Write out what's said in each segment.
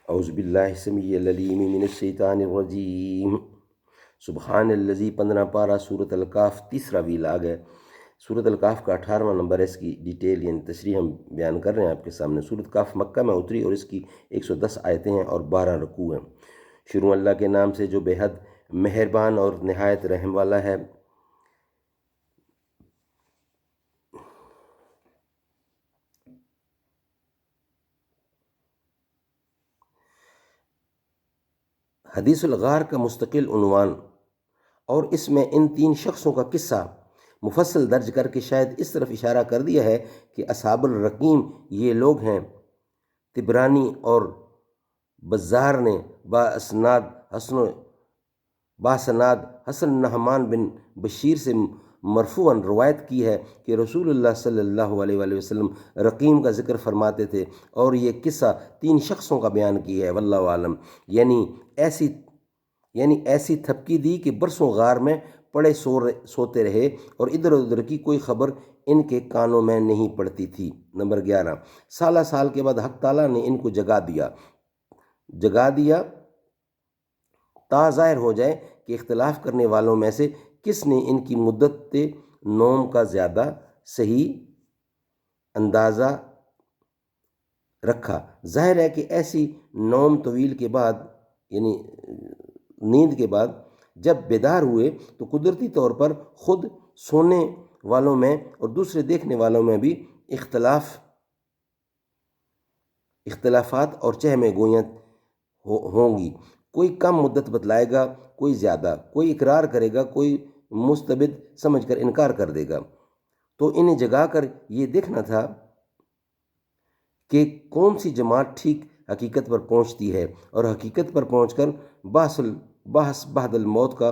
اعوذ باللہ السمیع العلیم من الشیطان الرجیم سبحان الذی 15 پارہ سورۃ الکاف تیسرا ویلاگ ہے۔ سورۃ الکاف کا 18واں نمبر ہے۔ اس کی ڈیٹیل یعنی تشریح ہم بیان کر رہے ہیں آپ کے سامنے۔ سورۃ کاف مکہ میں اتری اور اس کی 110 آیتیں ہیں اور 12 رکوع ہیں۔ شروع اللہ کے نام سے جو بے حد مہربان اور نہایت رحم والا ہے۔ حدیث الغار کا مستقل عنوان اور اس میں ان 3 شخصوں کا قصہ مفصل درج کر کے شاید اس طرف اشارہ کر دیا ہے کہ اصحاب الرقیم یہ لوگ ہیں۔ طبرانی اور بزار نے باسناد حسن نعمان بن بشیر سے مرفوعاً روایت کی ہے کہ رسول اللہ صلی اللہ علیہ وآلہ وسلم رقیم کا ذکر فرماتے تھے اور یہ قصہ 3 شخصوں کا بیان کی ہے، واللہ عالم۔ یعنی ایسی تھپکی دی کہ برسوں غار میں پڑے سوتے رہے اور ادھر ادھر کی کوئی خبر ان کے کانوں میں نہیں پڑتی تھی۔ نمبر 11، سالہ سال کے بعد حق تعالیٰ نے ان کو جگا دیا تا ظاہر ہو جائے کہ اختلاف کرنے والوں میں سے کس نے ان کی مدت نوم کا زیادہ صحیح اندازہ رکھا۔ ظاہر ہے کہ ایسی نوم طویل کے بعد یعنی نیند کے بعد جب بیدار ہوئے تو قدرتی طور پر خود سونے والوں میں اور دوسرے دیکھنے والوں میں بھی اختلافات اور چہمے گوئیاں ہوں گی۔ کوئی کم مدت بتلائے گا، کوئی زیادہ، کوئی اقرار کرے گا، کوئی مستبد سمجھ کر انکار کر دے گا۔ تو انہیں جگا کر یہ دیکھنا تھا کہ کون سی جماعت ٹھیک حقیقت پر پہنچتی ہے اور حقیقت پر پہنچ کر بحث بعد الموت کا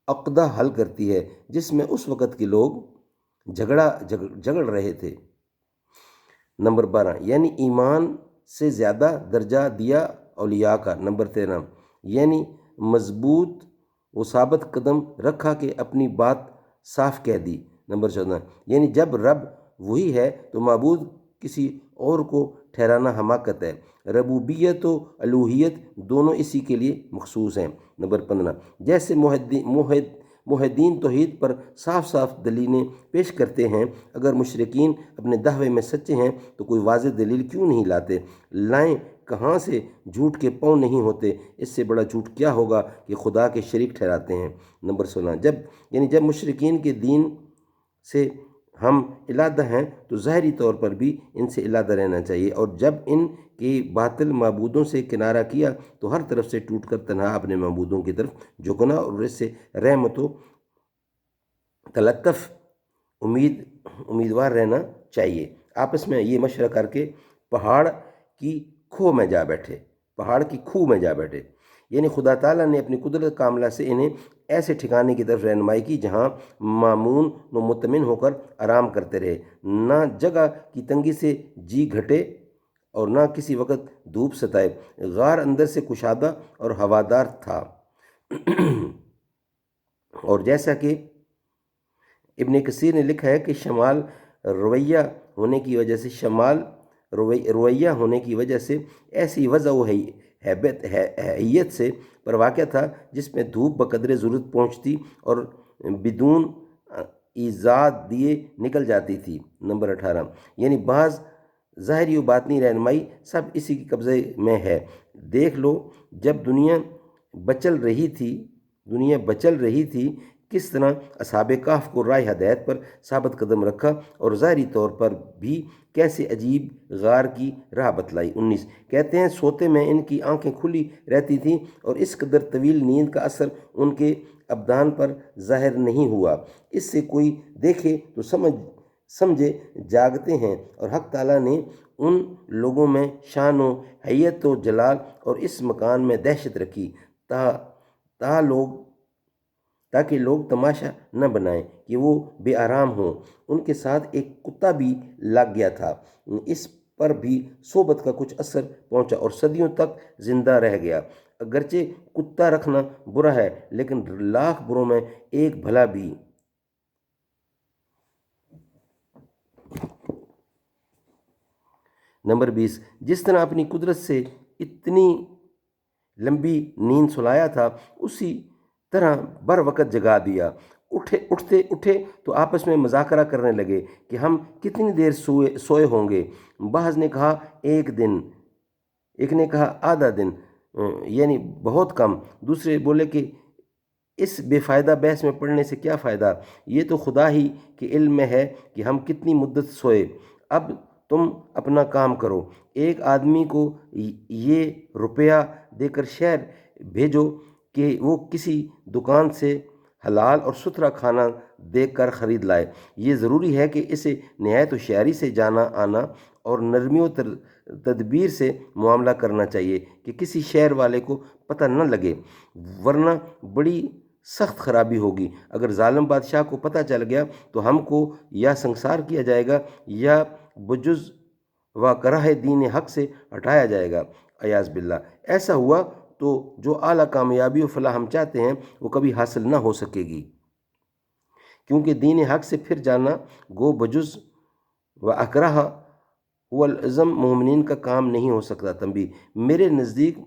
عقدہ حل کرتی ہے، جس میں اس وقت کے لوگ جھگڑ رہے تھے۔ نمبر 12، یعنی ایمان سے زیادہ درجہ دیا اولیاء کا۔ نمبر 13، یعنی مضبوط و ثابت قدم رکھا کہ اپنی بات صاف کہہ دی۔ نمبر 14، یعنی جب رب وہی ہے تو معبود کسی اور کو ٹھہرانا حماقت ہے۔ ربوبیت و الوہیت دونوں اسی کے لیے مخصوص ہیں۔ نمبر 15، جیسے موحدین توحید پر صاف دلیلیں پیش کرتے ہیں، اگر مشرکین اپنے دعوے میں سچے ہیں تو کوئی واضح دلیل کیوں نہیں لاتے؟ لائیں کہاں سے جھوٹ کے پاؤں نہیں ہوتے، اس سے بڑا جھوٹ کیا ہوگا کہ خدا کے شریک ٹھہراتے ہیں۔ نمبر 16، جب مشرکین کے دین سے ہم علیحدہ ہیں تو ظاہری طور پر بھی ان سے علیحدہ رہنا چاہیے، اور جب ان کے باطل معبودوں سے کنارہ کیا تو ہر طرف سے ٹوٹ کر تنہا اپنے معبودوں کی طرف جھکنا اور اس سے رحمت و تلطف امیدوار رہنا چاہیے۔ آپس میں یہ مشورہ کر کے پہاڑ کی کھو میں جا بیٹھے، یعنی خدا تعالیٰ نے اپنی قدرت کاملہ سے انہیں ایسے ٹھکانے کی طرف رہنمائی کی جہاں مامون و مطمئن ہو کر آرام کرتے رہے، نہ جگہ کی تنگی سے جی گھٹے اور نہ کسی وقت دھوپ ستائے۔ غار اندر سے کشادہ اور ہوادار تھا، اور جیسا کہ ابن کثیر نے لکھا ہے کہ شمال رویہ ہونے کی وجہ سے ایسی وضع و حیت سے پر واقع تھا جس میں دھوپ بقدر ضرورت پہنچتی اور بدون ایجاد دیے نکل جاتی تھی۔ نمبر 18، یعنی بعض ظاہری و باطنی رہنمائی سب اسی کے قبضے میں ہے۔ دیکھ لو جب دنیا بچل رہی تھی کس طرح اصحاب کہف کو راہ ہدایت پر ثابت قدم رکھا اور ظاہری طور پر بھی کیسے عجیب غار کی راہ بتلائی۔ 19، کہتے ہیں سوتے میں ان کی آنکھیں کھلی رہتی تھیں اور اس قدر طویل نیند کا اثر ان کے ابدان پر ظاہر نہیں ہوا۔ اس سے کوئی دیکھے تو سمجھے جاگتے ہیں، اور حق تعالیٰ نے ان لوگوں میں شان و حیت و جلال اور اس مکان میں دہشت رکھی تاکہ لوگ تماشا نہ بنائیں کہ وہ بے آرام ہوں۔ ان کے ساتھ ایک کتا بھی لگ گیا تھا، اس پر بھی صحبت کا کچھ اثر پہنچا اور صدیوں تک زندہ رہ گیا۔ اگرچہ کتا رکھنا برا ہے لیکن لاکھ بروں میں ایک بھلا بھی۔ نمبر 20، جس طرح اپنی قدرت سے اتنی لمبی نیند سلایا تھا اسی طرح بر وقت جگا دیا۔ اٹھے تو آپس میں مذاکرہ کرنے لگے کہ ہم کتنی دیر سوئے ہوں گے۔ بعض نے کہا 1 دن، ایک نے کہا آدھا دن، یعنی بہت کم۔ دوسرے بولے کہ اس بے فائدہ بحث میں پڑھنے سے کیا فائدہ، یہ تو خدا ہی کے علم میں ہے کہ ہم کتنی مدت سوئے۔ اب تم اپنا کام کرو۔ ایک آدمی کو یہ روپیہ دے کر شہر بھیجو کہ وہ کسی دکان سے حلال اور ستھرا کھانا دیکھ کر خرید لائے۔ یہ ضروری ہے کہ اسے نہایت ہوشیاری سے جانا آنا اور نرمی و تدبیر سے معاملہ کرنا چاہیے کہ کسی شہر والے کو پتہ نہ لگے، ورنہ بڑی سخت خرابی ہوگی۔ اگر ظالم بادشاہ کو پتہ چل گیا تو ہم کو یا سنسار کیا جائے گا یا بجز و کراہ دین حق سے ہٹایا جائے گا، عیاذ باللہ۔ ایسا ہوا تو جو اعلیٰ کامیابی و فلاح ہم چاہتے ہیں وہ کبھی حاصل نہ ہو سکے گی، کیونکہ دین حق سے پھر جانا گو بجز و اکراہ والعزم مومنین کا کام نہیں ہو سکتا۔ تنبیہ: میرے نزدیک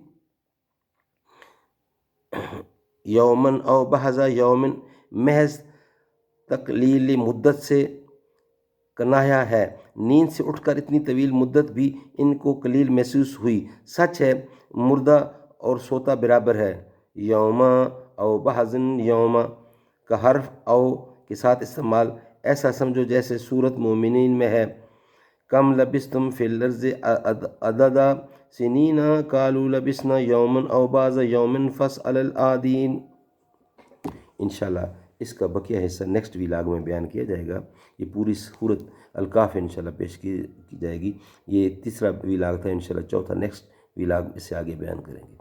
یومن او بحض یومن محض تقلیل مدت سے کنایا ہے۔ نیند سے اٹھ کر اتنی طویل مدت بھی ان کو قلیل محسوس ہوئی۔ سچ ہے مردہ اور سوتا برابر ہے۔ یوما او بحضن یوما کا حرف او کے ساتھ استعمال ایسا سمجھو جیسے سورت مومنین میں ہے، کم لبستم فی الارض عددا سنین قالوا لبسنا یومن او بعض یومن فاسأل العادین۔ انشاءاللہ اس کا بقیہ حصہ نیکسٹ ویلاگ میں بیان کیا جائے گا۔ یہ پوری سورت الکاف انشاءاللہ پیش کی جائے گی۔ یہ تیسرا ویلاگ تھا، انشاءاللہ چوتھا نیکسٹ ویلاگ اس سے آگے بیان کریں گے۔